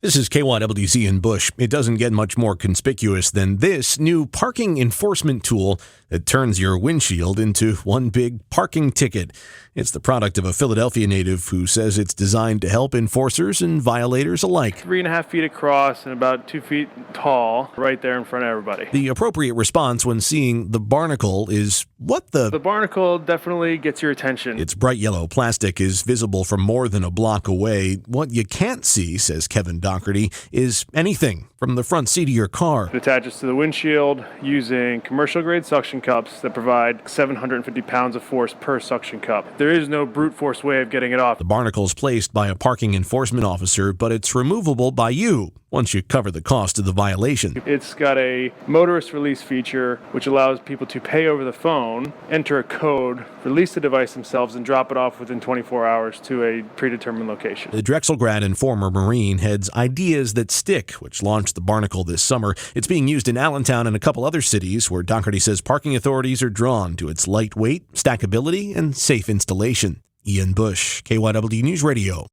This is KYWZ in Bush. It doesn't get much more conspicuous than this new parking enforcement tool that turns your windshield into one big parking ticket. It's the product of a Philadelphia native who says it's designed to help enforcers and violators alike. 3.5 feet across and about 2 feet tall, right there in front of everybody. The appropriate response when seeing the Barnacle is, what the? The Barnacle definitely gets your attention. Its bright yellow plastic is visible from more than a block away. What you can't see, says Kevin Dougherty, is anything from the front seat of your car. It attaches to the windshield using commercial-grade suction cups that provide 750 pounds of force per suction cup. There is no brute force way of getting it off. The Barnacle is placed by a parking enforcement officer, but it's removable by you once you cover the cost of the violation. It's got a motorist release feature, which allows people to pay over the phone, enter a code, release the device themselves, and drop it off within 24 hours to a predetermined location. The Drexel grad and former Marine heads Ideas That Stick, which launched the Barnacle this summer. It's being used in Allentown and a couple other cities where Dougherty says parking authorities are drawn to its lightweight, stackability, and safe installation. Ian Bush, KYWD News Radio.